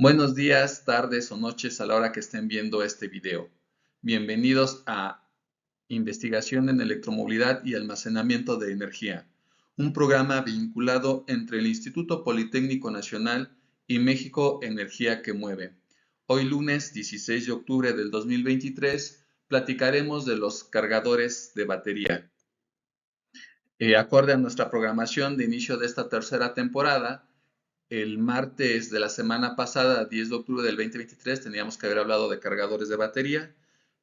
Buenos días, tardes o noches a la hora que estén viendo este video. Bienvenidos a Investigación en Electromovilidad y Almacenamiento de Energía, un programa vinculado entre el Instituto Politécnico Nacional y México Energía que Mueve. Hoy lunes 16 de octubre del 2023 platicaremos de los cargadores de batería. Acorde a nuestra programación de inicio de esta tercera temporada, el martes de la semana pasada, 10 de octubre del 2023, teníamos que haber hablado de cargadores de batería.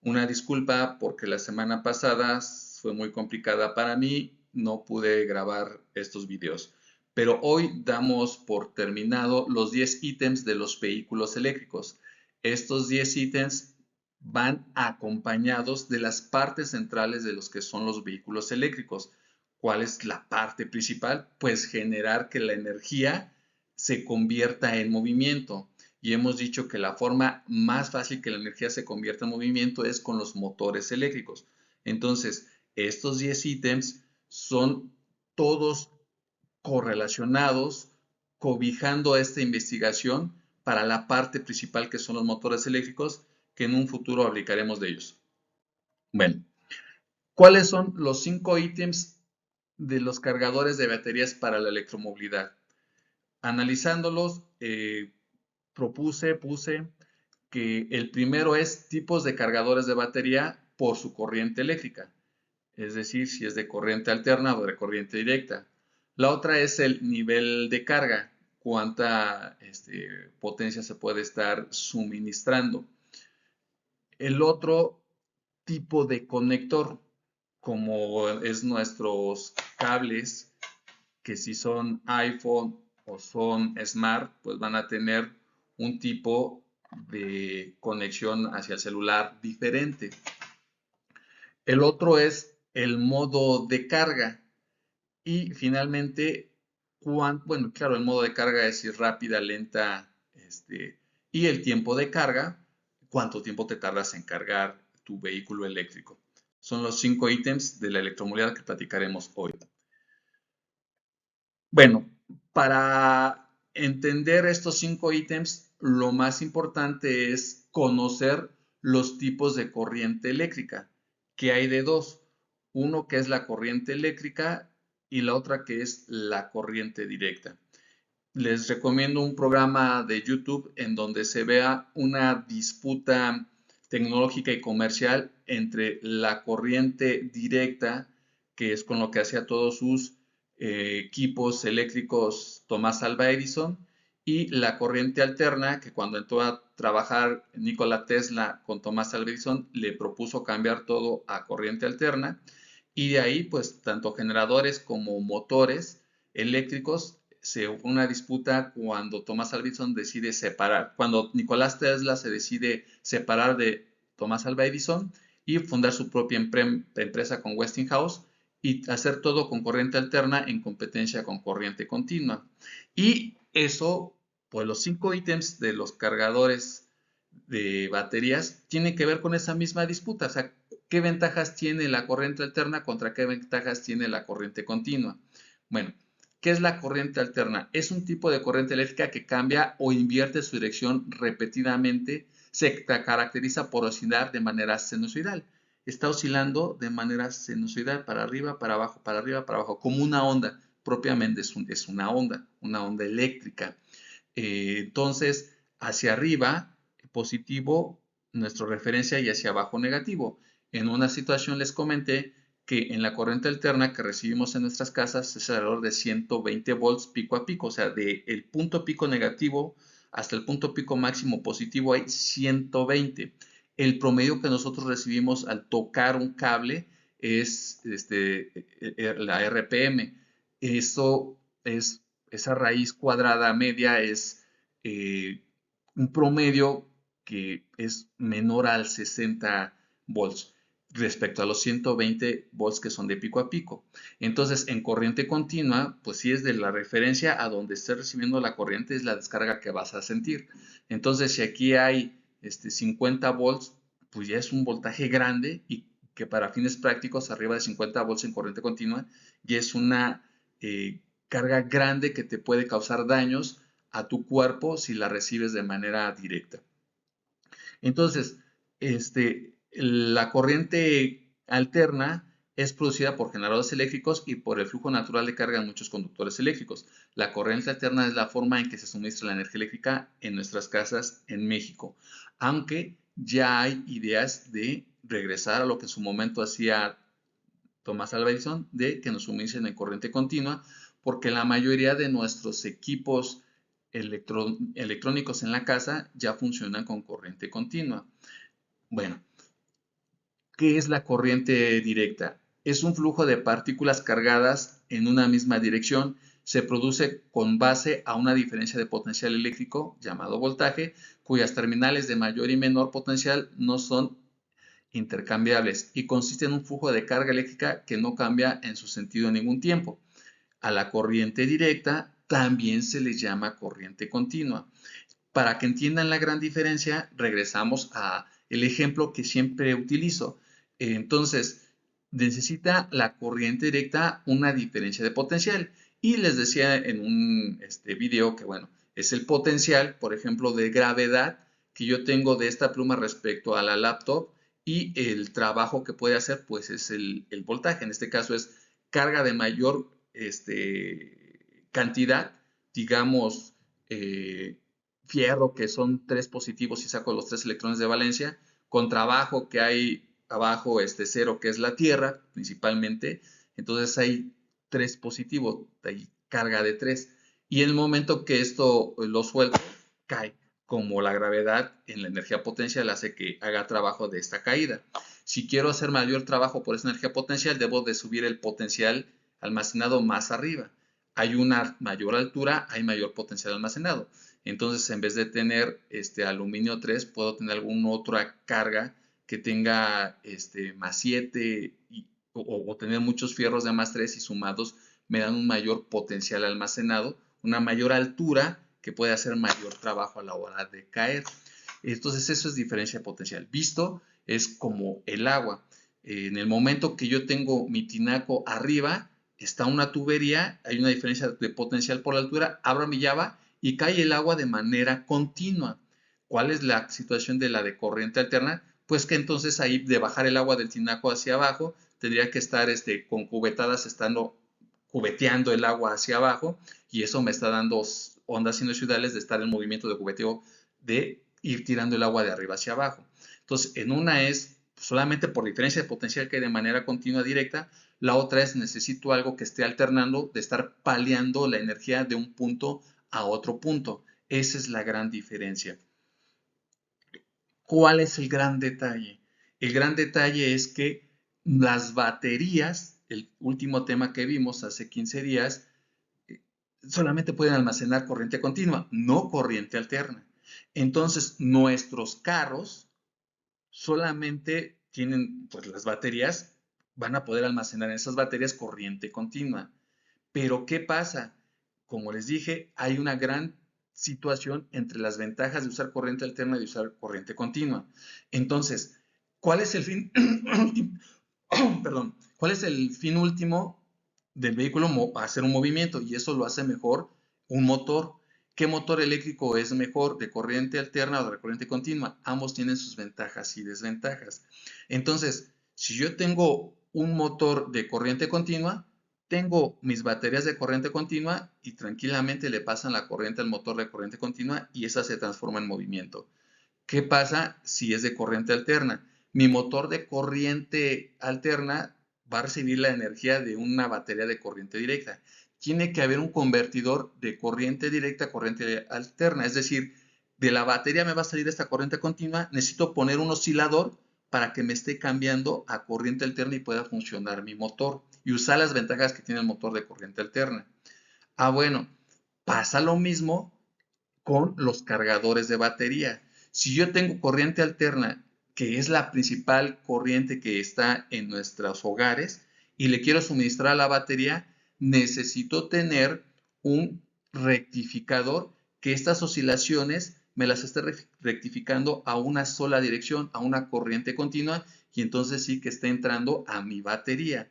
Una disculpa porque la semana pasada fue muy complicada para mí, no pude grabar estos videos. Pero hoy damos por terminado los 10 ítems de los vehículos eléctricos. Estos 10 ítems van acompañados de las partes centrales de los que son los vehículos eléctricos. ¿Cuál es la parte principal? Pues generar que la energía se convierta en movimiento. Y hemos dicho que la forma más fácil que la energía se convierta en movimiento es con los motores eléctricos. Entonces, estos 10 ítems son todos correlacionados, cobijando esta investigación para la parte principal que son los motores eléctricos, que en un futuro hablaremos de ellos. Bueno, ¿cuáles son los 5 ítems de los cargadores de baterías para la electromovilidad? Analizándolos, puse que el primero es tipos de cargadores de batería por su corriente eléctrica, es decir, si es de corriente alterna o de corriente directa. La otra es el nivel de carga, cuánta potencia se puede estar suministrando. El otro tipo de conector, como es nuestros cables, que si son iPhone o son Smart, pues van a tener un tipo de conexión hacia el celular diferente. El otro es el modo de carga. Y finalmente, bueno, claro, el modo de carga es si rápida, lenta, y el tiempo de carga, cuánto tiempo te tardas en cargar tu vehículo eléctrico. Son los 5 ítems de la electromovilidad que platicaremos hoy. Bueno, para entender estos 5 ítems, lo más importante es conocer los tipos de corriente eléctrica, que hay de dos. Uno que es la corriente eléctrica y la otra que es la corriente directa. Les recomiendo un programa de YouTube en donde se vea una disputa tecnológica y comercial entre la corriente directa, que es con lo que hacía todos sus equipos eléctricos Tomás Alva Edison, y la corriente alterna, que cuando entró a trabajar Nikola Tesla con Tomás Alva Edison, le propuso cambiar todo a corriente alterna, y de ahí, pues, tanto generadores como motores eléctricos una disputa cuando Tomás Alva Edison decide separar, cuando Nicolás Tesla se decide separar de Tomás Alva Edison y fundar su propia empresa con Westinghouse y hacer todo con corriente alterna en competencia con corriente continua. Y eso, pues los 5 ítems de los cargadores de baterías tienen que ver con esa misma disputa, o sea, qué ventajas tiene la corriente alterna contra qué ventajas tiene la corriente continua. Bueno, ¿qué es la corriente alterna? Es un tipo de corriente eléctrica que cambia o invierte su dirección repetidamente. Se caracteriza por oscilar de manera sinusoidal. Está oscilando de manera sinusoidal para arriba, para abajo, para arriba, para abajo, como una onda. Propiamente es una onda eléctrica. Entonces, hacia arriba, positivo, nuestra referencia, y hacia abajo, negativo. En una situación les comenté que en la corriente alterna que recibimos en nuestras casas es alrededor de 120 volts pico a pico, o sea, del punto pico negativo hasta el punto pico máximo positivo hay 120. El promedio que nosotros recibimos al tocar un cable es la RPM. Eso es, esa raíz cuadrada media es un promedio que es menor al 60 volts respecto a los 120 volts que son de pico a pico. Entonces, en corriente continua, pues si es de la referencia a donde estés recibiendo la corriente, es la descarga que vas a sentir. Entonces, si aquí hay 50 volts, pues ya es un voltaje grande y que para fines prácticos, arriba de 50 volts en corriente continua, ya es una carga grande que te puede causar daños a tu cuerpo si la recibes de manera directa. Entonces, la corriente alterna es producida por generadores eléctricos y por el flujo natural de carga en muchos conductores eléctricos. La corriente alterna es la forma en que se suministra la energía eléctrica en nuestras casas en México, aunque ya hay ideas de regresar a lo que en su momento hacía Thomas Alva Edison, de que nos suministren en corriente continua, porque la mayoría de nuestros equipos electrónicos en la casa ya funcionan con corriente continua. Bueno, ¿qué es la corriente directa? Es un flujo de partículas cargadas en una misma dirección. Se produce con base a una diferencia de potencial eléctrico llamado voltaje, cuyas terminales de mayor y menor potencial no son intercambiables y consiste en un flujo de carga eléctrica que no cambia en su sentido en ningún tiempo. A la corriente directa también se le llama corriente continua. Para que entiendan la gran diferencia, regresamos a el ejemplo que siempre utilizo. Entonces, necesita la corriente directa una diferencia de potencial. Y les decía en un video que, bueno, es el potencial, por ejemplo, de gravedad que yo tengo de esta pluma respecto a la laptop, y el trabajo que puede hacer, pues es el voltaje. En este caso es carga de mayor cantidad, digamos, fierro, que son 3 positivos y saco los 3 electrones de valencia, con trabajo que hay abajo, cero, que es la Tierra, principalmente. Entonces hay 3 positivos, hay carga de 3. Y en el momento que esto lo suelto, cae. Como la gravedad en la energía potencial hace que haga trabajo de esta caída. Si quiero hacer mayor trabajo por esa energía potencial, debo de subir el potencial almacenado más arriba. Hay una mayor altura, hay mayor potencial almacenado. Entonces, en vez de tener aluminio 3, puedo tener alguna otra carga que tenga más 7 o tener muchos fierros de más 3 y sumados me dan un mayor potencial almacenado, una mayor altura que puede hacer mayor trabajo a la hora de caer. Entonces, eso es diferencia de potencial. Visto es como el agua. En el momento que yo tengo mi tinaco arriba, está una tubería, hay una diferencia de potencial por la altura, abro mi llave y cae el agua de manera continua. ¿Cuál es la situación de la de corriente alterna? Pues que entonces ahí de bajar el agua del tinaco hacia abajo, tendría que estar con cubetadas, estando cubeteando el agua hacia abajo, y eso me está dando ondas sinusoidales de estar en movimiento de cubeteo, de ir tirando el agua de arriba hacia abajo. Entonces, en una es solamente por diferencia de potencial que hay de manera continua directa, la otra es necesito algo que esté alternando, de estar paliando la energía de un punto a otro punto. Esa es la gran diferencia. ¿Cuál es el gran detalle? El gran detalle es que las baterías, el último tema que vimos hace 15 días, solamente pueden almacenar corriente continua, no corriente alterna. Entonces, nuestros carros solamente tienen, pues las baterías, van a poder almacenar en esas baterías corriente continua. Pero ¿qué pasa? Como les dije, hay una gran situación entre las ventajas de usar corriente alterna y de usar corriente continua. Entonces, ¿cuál es el fin? Perdón, ¿cuál es el fin último del vehículo? Hacer un movimiento, y eso lo hace mejor un motor. ¿Qué motor eléctrico es mejor, de corriente alterna o de corriente continua? Ambos tienen sus ventajas y desventajas. Entonces, si yo tengo un motor de corriente continua, tengo mis baterías de corriente continua y tranquilamente le pasan la corriente al motor de corriente continua y esa se transforma en movimiento. ¿Qué pasa si es de corriente alterna? Mi motor de corriente alterna va a recibir la energía de una batería de corriente directa. Tiene que haber un convertidor de corriente directa a corriente alterna, es decir, de la batería me va a salir esta corriente continua, necesito poner un oscilador para que me esté cambiando a corriente alterna y pueda funcionar mi motor y usar las ventajas que tiene el motor de corriente alterna. Bueno, pasa lo mismo con los cargadores de batería. Si yo tengo corriente alterna, que es la principal corriente que está en nuestros hogares, y le quiero suministrar a la batería, necesito tener un rectificador que estas oscilaciones me las esté rectificando a una sola dirección, a una corriente continua, y entonces sí que esté entrando a mi batería.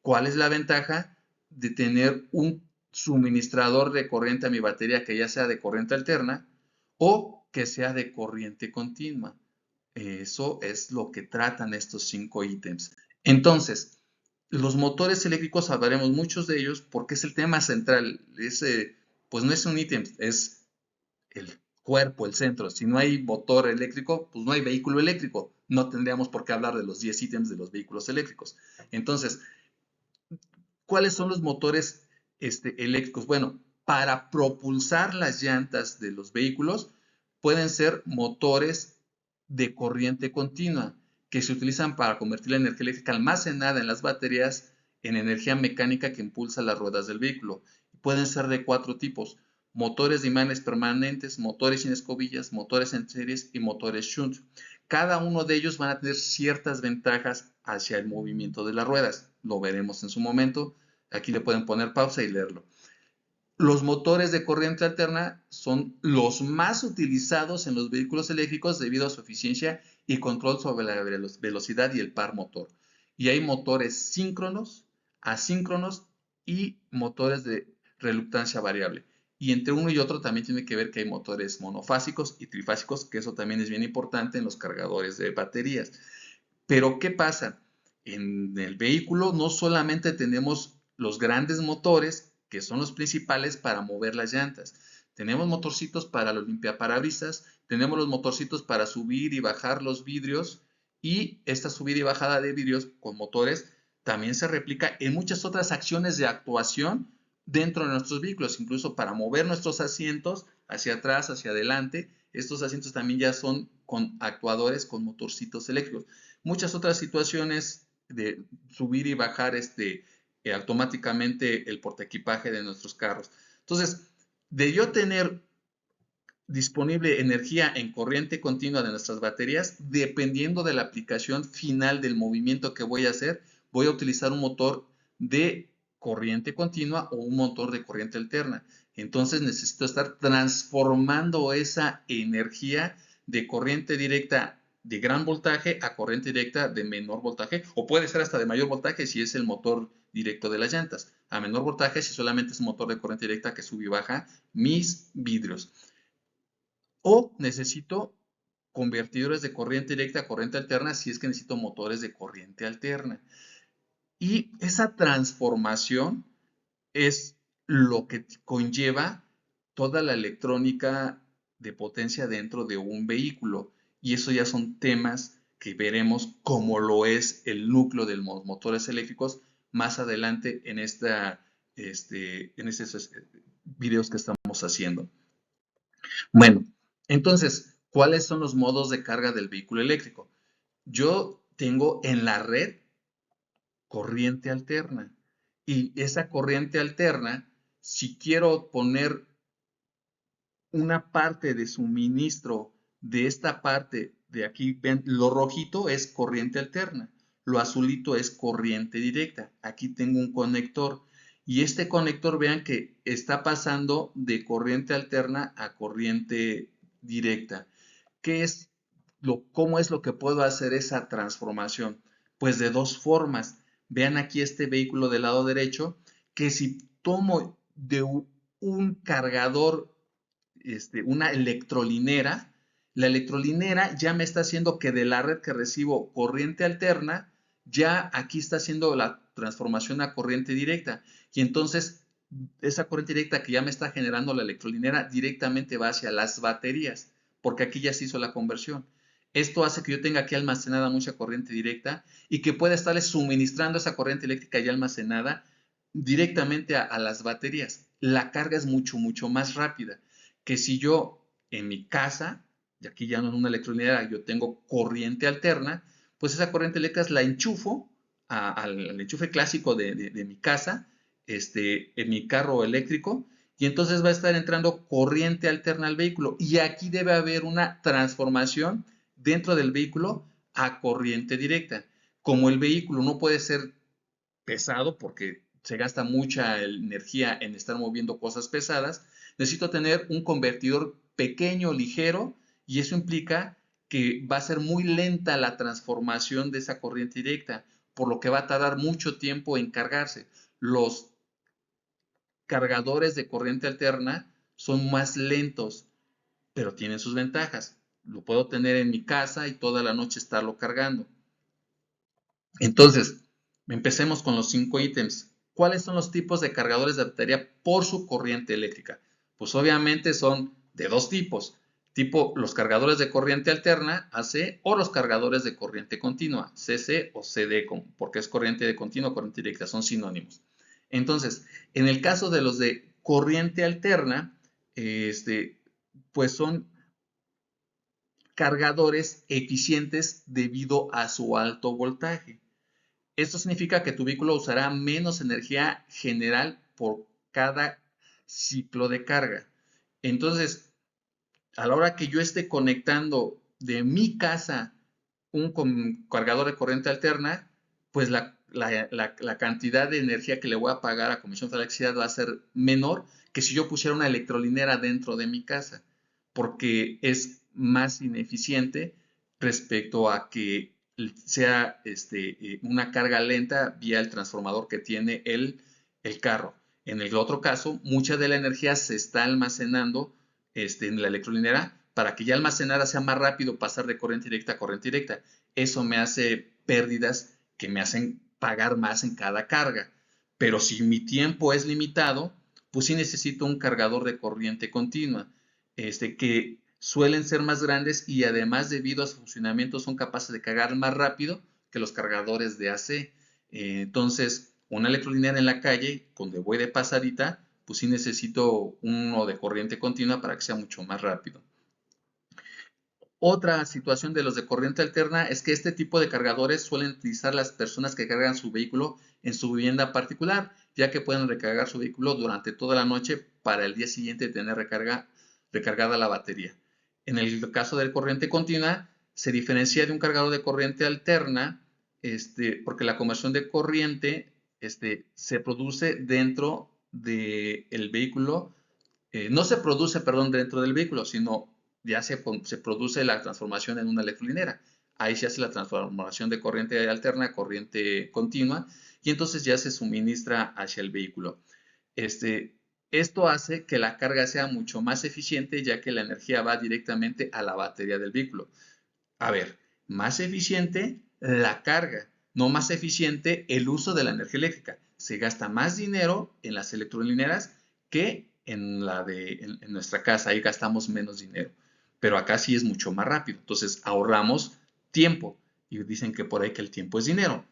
¿Cuál es la ventaja de tener un suministrador de corriente a mi batería que ya sea de corriente alterna o que sea de corriente continua. Eso es lo que tratan estos 5 ítems. Entonces, los motores eléctricos hablaremos muchos de ellos porque es el tema central. Pues no es un ítem, es el cuerpo, el centro. Si no hay motor eléctrico, pues no hay vehículo eléctrico. No tendríamos por qué hablar de los 10 ítems de los vehículos eléctricos. Entonces, ¿cuáles son los motores eléctricos? Bueno, para propulsar las llantas de los vehículos pueden ser motores de corriente continua que se utilizan para convertir la energía eléctrica almacenada en las baterías en energía mecánica que impulsa las ruedas del vehículo. Pueden ser de 4 tipos: motores de imanes permanentes, motores sin escobillas, motores en series y motores shunt. Cada uno de ellos van a tener ciertas ventajas hacia el movimiento de las ruedas. Lo veremos en su momento. Aquí le pueden poner pausa y leerlo. Los motores de corriente alterna son los más utilizados en los vehículos eléctricos debido a su eficiencia y control sobre la velocidad y el par motor. Y hay motores síncronos, asíncronos y motores de reluctancia variable. Y entre uno y otro también tiene que ver que hay motores monofásicos y trifásicos, que eso también es bien importante en los cargadores de baterías. Pero ¿qué pasa? En el vehículo no solamente tenemos los grandes motores, que son los principales para mover las llantas. Tenemos motorcitos para los limpiaparabrisas, tenemos los motorcitos para subir y bajar los vidrios, y esta subida y bajada de vidrios con motores también se replica en muchas otras acciones de actuación dentro de nuestros vehículos, incluso para mover nuestros asientos hacia atrás, hacia adelante. Estos asientos también ya son con actuadores con motorcitos eléctricos. Muchas otras situaciones de subir y bajar automáticamente el portaequipaje de nuestros carros. Entonces, de yo tener disponible energía en corriente continua de nuestras baterías, dependiendo de la aplicación final del movimiento que voy a hacer, voy a utilizar un motor de corriente continua o un motor de corriente alterna. Entonces necesito estar transformando esa energía de corriente directa de gran voltaje a corriente directa de menor voltaje, o puede ser hasta de mayor voltaje si es el motor directo de las llantas, a menor voltaje si solamente es un motor de corriente directa que sube y baja mis vidrios. O necesito convertidores de corriente directa a corriente alterna si es que necesito motores de corriente alterna. Y esa transformación es lo que conlleva toda la electrónica de potencia dentro de un vehículo. Y eso ya son temas que veremos como lo es el núcleo de los motores eléctricos más adelante en estos videos que estamos haciendo. Bueno, entonces, ¿cuáles son los modos de carga del vehículo eléctrico? Yo tengo en la red corriente alterna, y esa corriente alterna, si quiero poner una parte de suministro de esta parte de aquí, ven, lo rojito es corriente alterna, lo azulito es corriente directa. Aquí tengo un conector y este conector, vean que está pasando de corriente alterna a corriente directa. ¿Cómo es lo que puedo hacer esa transformación? Pues de dos formas. Vean aquí este vehículo del lado derecho, que si tomo de un cargador, una electrolinera, la electrolinera ya me está haciendo que de la red que recibo corriente alterna, ya aquí está haciendo la transformación a corriente directa. Y entonces esa corriente directa que ya me está generando la electrolinera directamente va hacia las baterías, porque aquí ya se hizo la conversión. Esto hace que yo tenga aquí almacenada mucha corriente directa y que pueda estarle suministrando esa corriente eléctrica ya almacenada directamente a las baterías. La carga es mucho más rápida que si yo en mi casa, y aquí ya no en una electrolinera, yo tengo corriente alterna, pues esa corriente eléctrica la enchufo al enchufe clásico de mi casa, en mi carro eléctrico, y entonces va a estar entrando corriente alterna al vehículo. Y aquí debe haber una transformación dentro del vehículo a corriente directa. Como el vehículo no puede ser pesado porque se gasta mucha energía en estar moviendo cosas pesadas, necesito tener un convertidor pequeño, ligero, y eso implica que va a ser muy lenta la transformación de esa corriente directa, por lo que va a tardar mucho tiempo en cargarse. Los cargadores de corriente alterna son más lentos, pero tienen sus ventajas. Lo puedo tener en mi casa y toda la noche estarlo cargando. Entonces, empecemos con los 5 ítems. ¿Cuáles son los tipos de cargadores de batería por su corriente eléctrica? Pues obviamente son de dos tipos. Tipo los cargadores de corriente alterna, AC, o los cargadores de corriente continua, CC o CD, porque es corriente de continua o corriente directa, son sinónimos. Entonces, en el caso de los de corriente alterna, pues son cargadores eficientes debido a su alto voltaje. Esto significa que tu vehículo usará menos energía general por cada ciclo de carga. Entonces, a la hora que yo esté conectando de mi casa un cargador de corriente alterna, pues la cantidad de energía que le voy a pagar a Comisión Federal de Electricidad va a ser menor que si yo pusiera una electrolinera dentro de mi casa, porque es más ineficiente respecto a que sea una carga lenta vía el transformador que tiene el carro. En el otro caso, mucha de la energía se está almacenando en la electrolinera para que ya almacenada sea más rápido pasar de corriente directa a corriente directa. Eso me hace pérdidas que me hacen pagar más en cada carga. Pero si mi tiempo es limitado, pues sí necesito un cargador de corriente continua, que suelen ser más grandes y además debido a su funcionamiento son capaces de cargar más rápido que los cargadores de AC. Entonces, una electrolinera en la calle, donde voy de pasadita, pues sí necesito uno de corriente continua para que sea mucho más rápido. Otra situación de los de corriente alterna es que este tipo de cargadores suelen utilizar las personas que cargan su vehículo en su vivienda particular, ya que pueden recargar su vehículo durante toda la noche para el día siguiente tener recargada la batería. En el caso de corriente continua, se diferencia de un cargador de corriente alterna, porque la conversión de corriente se produce dentro del vehículo, no se produce, perdón, dentro del vehículo, sino ya se produce la transformación en una electrolinera. Ahí se hace la transformación de corriente alterna a corriente continua y entonces ya se suministra hacia el vehículo. Esto hace que la carga sea mucho más eficiente ya que la energía va directamente a la batería del vehículo. A ver, más eficiente la carga, no más eficiente el uso de la energía eléctrica. Se gasta más dinero en las electrolineras que en nuestra casa. Ahí gastamos menos dinero. Pero acá sí es mucho más rápido. Entonces ahorramos tiempo. Y dicen que por ahí que el tiempo es dinero.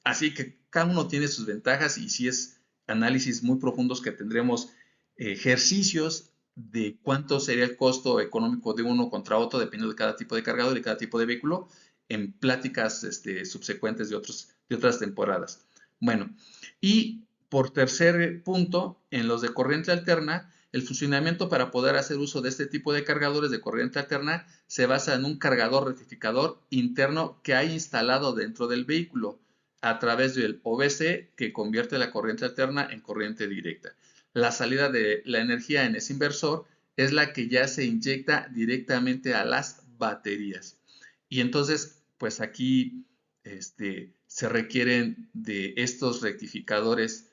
Así que cada uno tiene sus ventajas y sí es análisis muy profundos que tendremos ejercicios de cuánto sería el costo económico de uno contra otro, dependiendo de cada tipo de cargador y de cada tipo de vehículo, en pláticas subsecuentes de otras temporadas. Bueno, y por tercer punto, en los de corriente alterna, el funcionamiento para poder hacer uso de este tipo de cargadores de corriente alterna se basa en un cargador rectificador interno que hay instalado dentro del vehículo a través del OBC que convierte la corriente alterna en corriente directa. La salida de la energía en ese inversor es la que ya se inyecta directamente a las baterías. Y entonces, pues aquí se requieren de estos rectificadores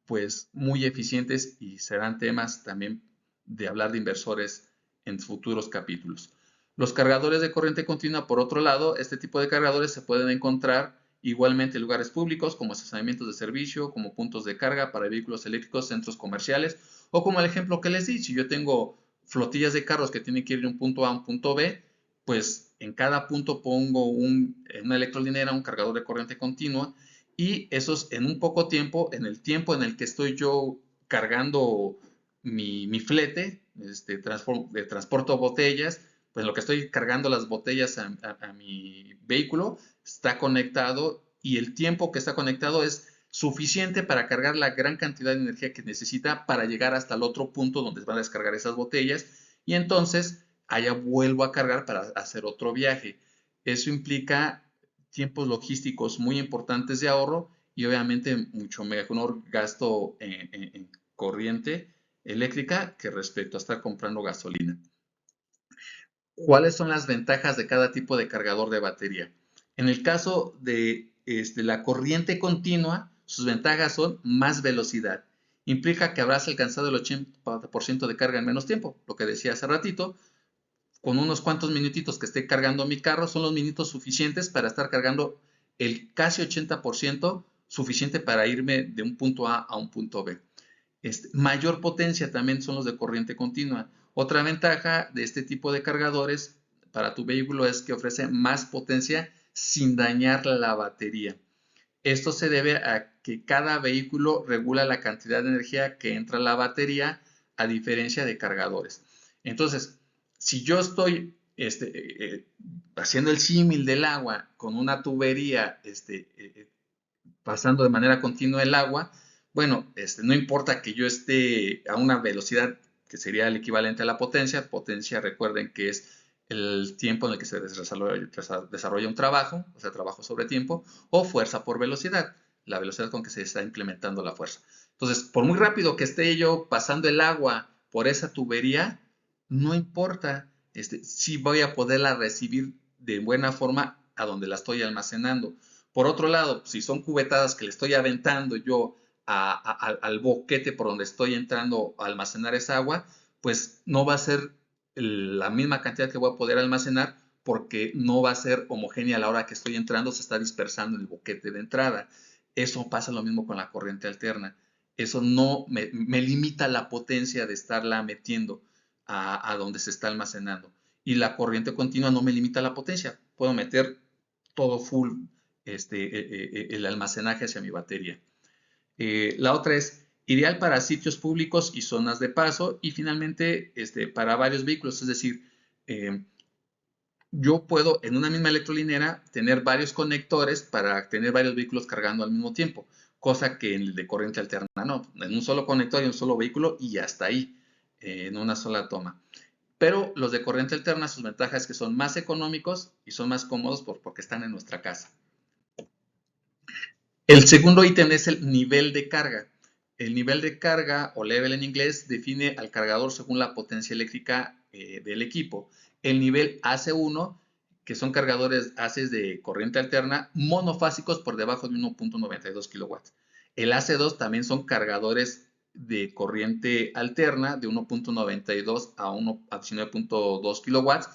pues muy eficientes y serán temas también de hablar de inversores en futuros capítulos. Los cargadores de corriente continua, por otro lado, este tipo de cargadores se pueden encontrar igualmente en lugares públicos como estacionamientos de servicio, como puntos de carga para vehículos eléctricos, centros comerciales o como el ejemplo que les di, si yo tengo flotillas de carros que tienen que ir de un punto A a un punto B, pues en cada punto pongo una electrolinera, un cargador de corriente continua y esos en un poco tiempo, en el tiempo en el que estoy yo cargando mi flete, transporto botellas, pues lo que estoy cargando las botellas a mi vehículo está conectado y el tiempo que está conectado es suficiente para cargar la gran cantidad de energía que necesita para llegar hasta el otro punto donde van a descargar esas botellas y entonces allá vuelvo a cargar para hacer otro viaje. Eso implica tiempos logísticos muy importantes de ahorro y obviamente mucho menor gasto en corriente eléctrica que respecto a estar comprando gasolina. ¿Cuáles son las ventajas de cada tipo de cargador de batería? En el caso de la corriente continua, sus ventajas son más velocidad implica que habrás alcanzado el 80% de carga en menos tiempo. Lo que decía hace ratito, con unos cuantos minutitos que esté cargando mi carro, son los minutos suficientes para estar cargando el casi 80% suficiente para irme de un punto A a un punto B. Mayor potencia también son los de corriente continua. Otra ventaja de este tipo de cargadores para tu vehículo es que ofrece más potencia sin dañar la batería. Esto se debe a que cada vehículo regula la cantidad de energía que entra a la batería, a diferencia de cargadores. Entonces, si yo estoy haciendo el símil del agua con una tubería pasando de manera continua el agua, bueno, no importa que yo esté a una velocidad que sería el equivalente a la potencia. Potencia, recuerden que es el tiempo en el que se desarrolla un trabajo, o sea, trabajo sobre tiempo, o fuerza por velocidad, la velocidad con que se está implementando la fuerza. Entonces, por muy rápido que esté yo pasando el agua por esa tubería, no importa, sí voy a poderla recibir de buena forma a donde la estoy almacenando. Por otro lado, si son cubetadas que le estoy aventando yo al boquete por donde estoy entrando a almacenar esa agua, pues no va a ser la misma cantidad que voy a poder almacenar, porque no va a ser homogénea a la hora que estoy entrando, se está dispersando en el boquete de entrada. Eso pasa lo mismo con la corriente alterna. Eso no me limita la potencia de estarla metiendo a donde se está almacenando. Y la corriente continua no me limita la potencia. Puedo meter todo full el almacenaje hacia mi batería. La otra es ideal para sitios públicos y zonas de paso, y finalmente para varios vehículos. Es decir, yo puedo en una misma electrolinera tener varios conectores para tener varios vehículos cargando al mismo tiempo, cosa que en el de corriente alterna no. En un solo conector y un solo vehículo y hasta ahí, en una sola toma. Pero los de corriente alterna, sus ventajas es que son más económicos y son más cómodos porque están en nuestra casa. El segundo ítem es el nivel de carga. El nivel de carga, o level en inglés, define al cargador según la potencia eléctrica del equipo. El nivel AC1, que son cargadores ACs de corriente alterna, monofásicos por debajo de 1.92 kilowatts. El AC2 también son cargadores de corriente alterna de 1.92 a 19.2 kilowatts,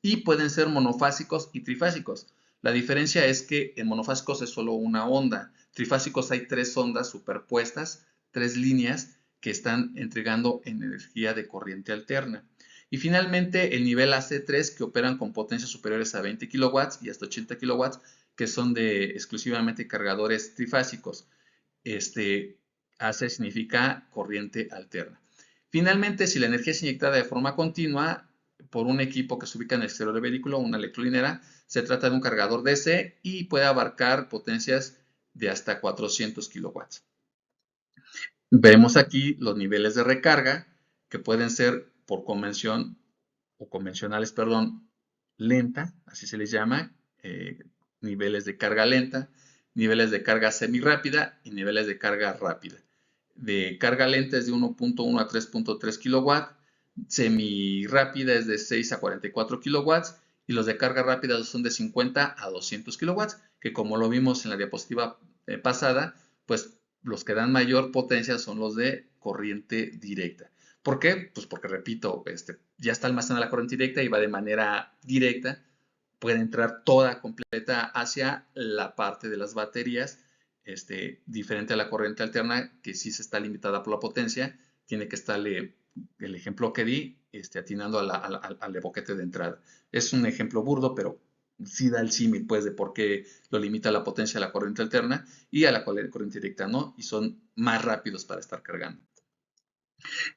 y pueden ser monofásicos y trifásicos. La diferencia es que en monofásicos es solo una onda. Trifásicos hay 3 ondas superpuestas, 3 líneas que están entregando energía de corriente alterna. Y finalmente el nivel AC3, que operan con potencias superiores a 20 kilowatts y hasta 80 kilowatts, que son de exclusivamente cargadores trifásicos. AC significa corriente alterna. Finalmente, si la energía es inyectada de forma continua por un equipo que se ubica en el exterior del vehículo, una electrolinera, se trata de un cargador DC y puede abarcar potencias de hasta 400 kilowatts. Vemos aquí los niveles de recarga, que pueden ser por convención o convencionales, perdón, lenta, así se les llama, niveles de carga lenta, niveles de carga semirápida y niveles de carga rápida. De carga lenta es de 1.1 a 3.3 kilowatts, semirápida es de 6 a 44 kilowatts, y los de carga rápida son de 50 a 200 kilowatts, que como lo vimos en la diapositiva pasada, pues los que dan mayor potencia son los de corriente directa. ¿Por qué? Pues porque, repito, ya está almacenada la corriente directa y va de manera directa, puede entrar toda completa hacia la parte de las baterías, diferente a la corriente alterna, que sí se está limitada por la potencia, tiene que estarle, el ejemplo que di, atinando al boquete de entrada. Es un ejemplo burdo, pero sí da el símil, pues, de por qué lo limita la potencia a la corriente alterna y a la corriente directa no, y son más rápidos para estar cargando.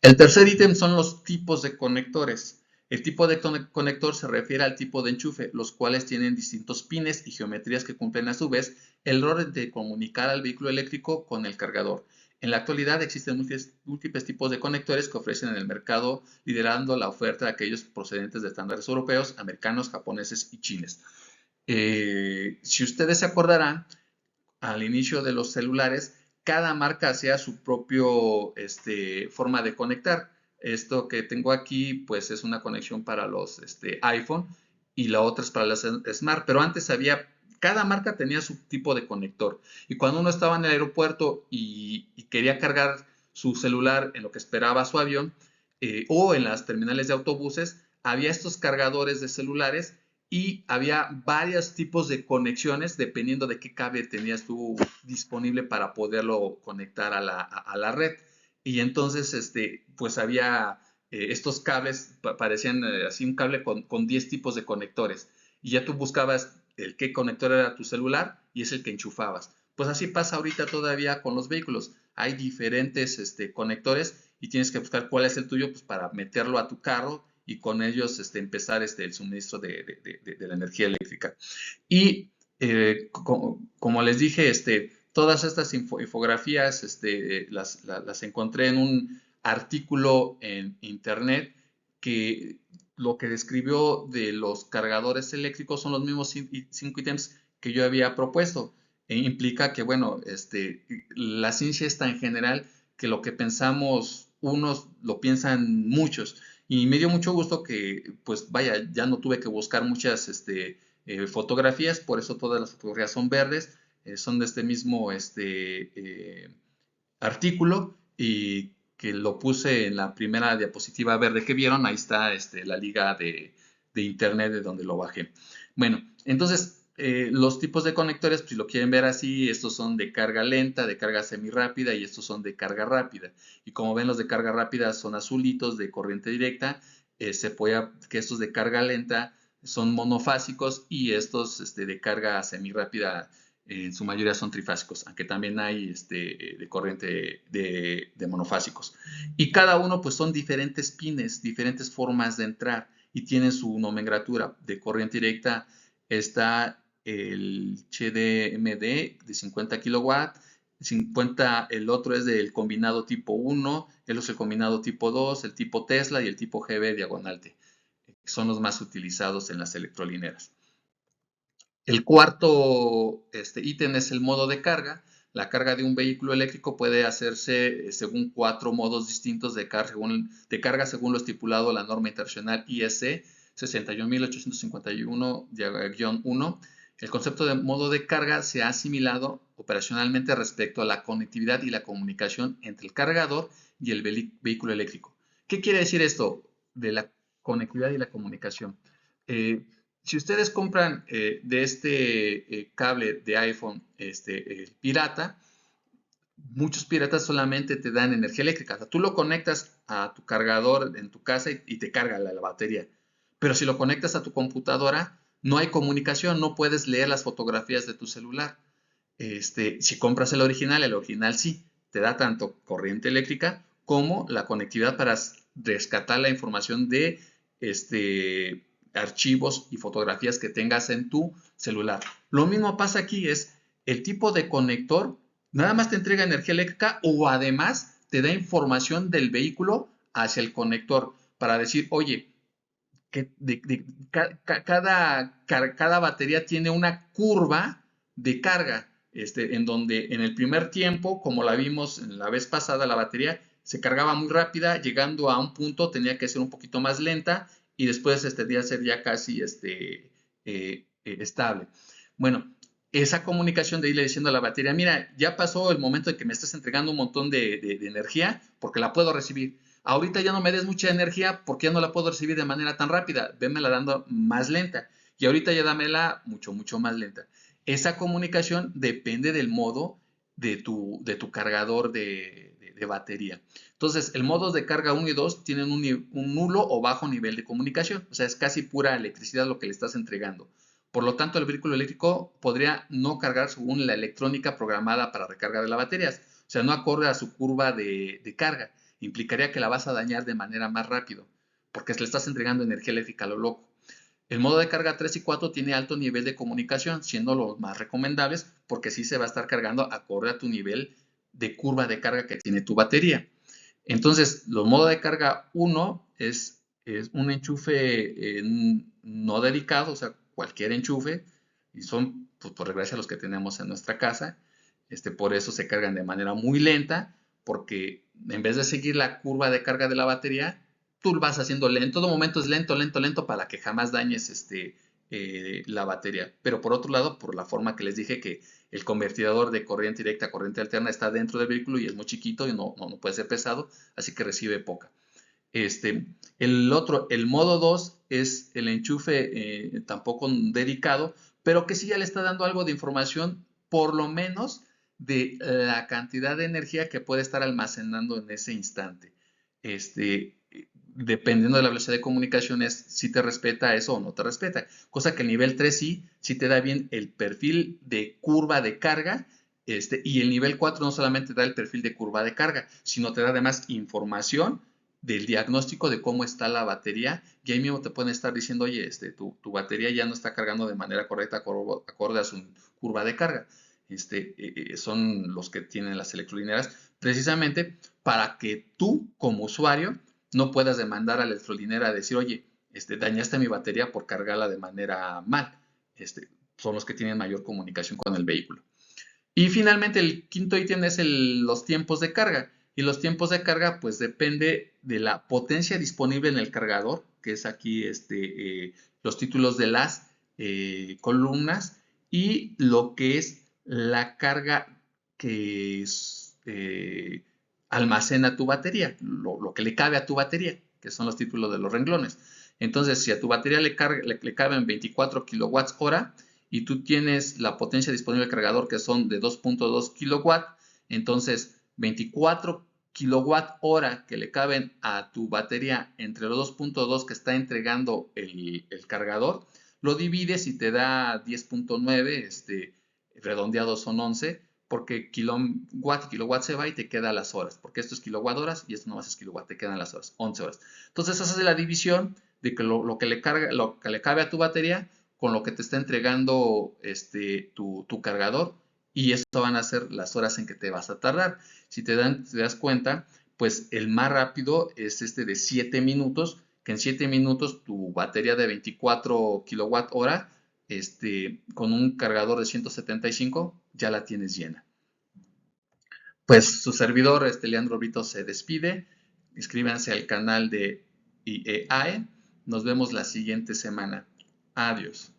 El tercer ítem son los tipos de conectores. El tipo de conector se refiere al tipo de enchufe, los cuales tienen distintos pines y geometrías que cumplen a su vez el rol de comunicar al vehículo eléctrico con el cargador. En la actualidad existen múltiples tipos de conectores que ofrecen en el mercado, liderando la oferta de aquellos procedentes de estándares europeos, americanos, japoneses y chinos. Si ustedes se acordarán, al inicio de los celulares, cada marca hacía su propio forma de conectar. Esto que tengo aquí, pues es una conexión para los iPhone, y la otra es para las Smart. Pero antes cada marca tenía su tipo de conector. Y cuando uno estaba en el aeropuerto y quería cargar su celular en lo que esperaba su avión, o en las terminales de autobuses, había estos cargadores de celulares y había varios tipos de conexiones dependiendo de qué cable tenías tú disponible para poderlo conectar a la red. Y entonces, pues había estos cables, parecían así un cable con 10 tipos de conectores. Y ya tú buscabas el qué conector era tu celular y es el que enchufabas. Pues así pasa ahorita todavía con los vehículos. Hay diferentes conectores y tienes que buscar cuál es el tuyo, pues, para meterlo a tu carro y con ellos empezar el suministro de la energía eléctrica. Y como les dije, todas estas infografías las encontré en un artículo en internet que lo que describió de los cargadores eléctricos son los mismos 5 ítems que yo había propuesto. Implica que, bueno, la ciencia es tan general que lo que pensamos unos lo piensan muchos. Y me dio mucho gusto que, pues vaya, ya no tuve que buscar muchas fotografías, por eso todas las fotografías son verdes, son de este mismo artículo y que lo puse en la primera diapositiva verde que vieron, ahí está la liga de internet de donde lo bajé. Bueno, entonces los tipos de conectores, pues, si lo quieren ver así, estos son de carga lenta, de carga semirápida y estos son de carga rápida. Y como ven, los de carga rápida son azulitos de corriente directa, que estos de carga lenta son monofásicos y estos de carga semirápida en su mayoría son trifásicos, aunque también hay de corriente de monofásicos. Y cada uno pues son diferentes pines, diferentes formas de entrar y tienen su nomenclatura. De corriente directa está el HDMD de 50 kilowatts, 50, el otro es del combinado tipo 1, el otro es el combinado tipo 2, el tipo Tesla y el tipo GB diagonal T, que son los más utilizados en las electrolineras. El cuarto ítem es el modo de carga. La carga de un vehículo eléctrico puede hacerse según 4 modos distintos de carga según lo estipulado en la norma internacional IEC 61851-1. El concepto de modo de carga se ha asimilado operacionalmente respecto a la conectividad y la comunicación entre el cargador y el vehículo eléctrico. ¿Qué quiere decir esto de la conectividad y la comunicación? Si ustedes compran de cable de iPhone pirata, muchos piratas solamente te dan energía eléctrica. O sea, tú lo conectas a tu cargador en tu casa y te carga la batería. Pero si lo conectas a tu computadora, no hay comunicación, no puedes leer las fotografías de tu celular. Si compras el original sí, te da tanto corriente eléctrica como la conectividad para rescatar la información de archivos y fotografías que tengas en tu celular. Lo mismo pasa aquí, es el tipo de conector, nada más te entrega energía eléctrica o además te da información del vehículo hacia el conector para decir, oye, que cada batería tiene una curva de carga, en donde en el primer tiempo, como la vimos en la vez pasada, la batería se cargaba muy rápida, llegando a un punto tenía que ser un poquito más lenta y después día ser ya casi estable. Bueno, esa comunicación de irle diciendo a la batería, mira, ya pasó el momento de que me estás entregando un montón de energía porque la puedo recibir. Ahorita ya no me des mucha energía porque ya no la puedo recibir de manera tan rápida. Vémela dando más lenta. Y ahorita ya dámela mucho, mucho más lenta. Esa comunicación depende del modo de tu cargador de batería. Entonces, el modo de carga 1 y 2 tienen un nulo o bajo nivel de comunicación. O sea, es casi pura electricidad lo que le estás entregando. Por lo tanto, el vehículo eléctrico podría no cargar según la electrónica programada para recarga de las baterías. O sea, no acorde a su curva de carga. Implicaría que la vas a dañar de manera más rápido, porque le estás entregando energía eléctrica a lo loco. El modo de carga 3 y 4 tiene alto nivel de comunicación, siendo los más recomendables porque sí se va a estar cargando acorde a tu nivel de curva de carga que tiene tu batería. Entonces, los modos de carga 1 es un enchufe no dedicado, o sea, cualquier enchufe, y son, pues, por desgracia, los que tenemos en nuestra casa. Por eso se cargan de manera muy lenta, porque en vez de seguir la curva de carga de la batería, tú vas haciendo lento. En todo momento es lento, lento, lento, para que jamás dañes la batería. Pero por otro lado, por la forma que les dije que el convertidor de corriente directa a corriente alterna está dentro del vehículo y es muy chiquito y no puede ser pesado, así que recibe poca. El modo 2 es el enchufe tampoco dedicado, pero que sí ya le está dando algo de información, por lo menos de la cantidad de energía que puede estar almacenando en ese instante. Dependiendo de la velocidad de comunicaciones, si te respeta eso o no te respeta. Cosa que el nivel 3 sí te da bien el perfil de curva de carga. Y el nivel 4 no solamente da el perfil de curva de carga, sino te da además información del diagnóstico de cómo está la batería, y ahí mismo te pueden estar diciendo, oye, tu batería ya no está cargando de manera correcta acorde a su curva de carga. Son los que tienen las electrolineras, precisamente para que tú, como usuario, no puedas demandar a la electrolinera a decir, oye, dañaste mi batería por cargarla de manera mal. Son los que tienen mayor comunicación con el vehículo. Y finalmente el quinto ítem es los tiempos de carga. Y los tiempos de carga pues depende de la potencia disponible en el cargador, que es aquí los títulos de las columnas, y lo que es la carga que almacena tu batería, lo que le cabe a tu batería, que son los títulos de los renglones. Entonces, si a tu batería le caben 24 kilowatts hora, y tú tienes la potencia disponible del cargador que son de 2.2 kilowatt, entonces 24 kilowatt hora que le caben a tu batería entre los 2.2 que está entregando el cargador, lo divides y te da 10.9, redondeados son 11, porque kilowatt y kilowatt se va y te queda las horas, porque esto es kilowatt horas y esto nomás es kilowatt, te quedan las horas, 11 horas. Entonces haces la división de que lo que le cabe a tu batería con lo que te está entregando tu cargador, y eso van a ser las horas en que te vas a tardar. Si te das cuenta, pues el más rápido es de 7 minutos, que en 7 minutos tu batería de 24 kilowatt hora, con un cargador de 175, ya la tienes llena. Pues su servidor, Leandro Brito, se despide. Inscríbanse al canal de IEAE. Nos vemos la siguiente semana. Adiós.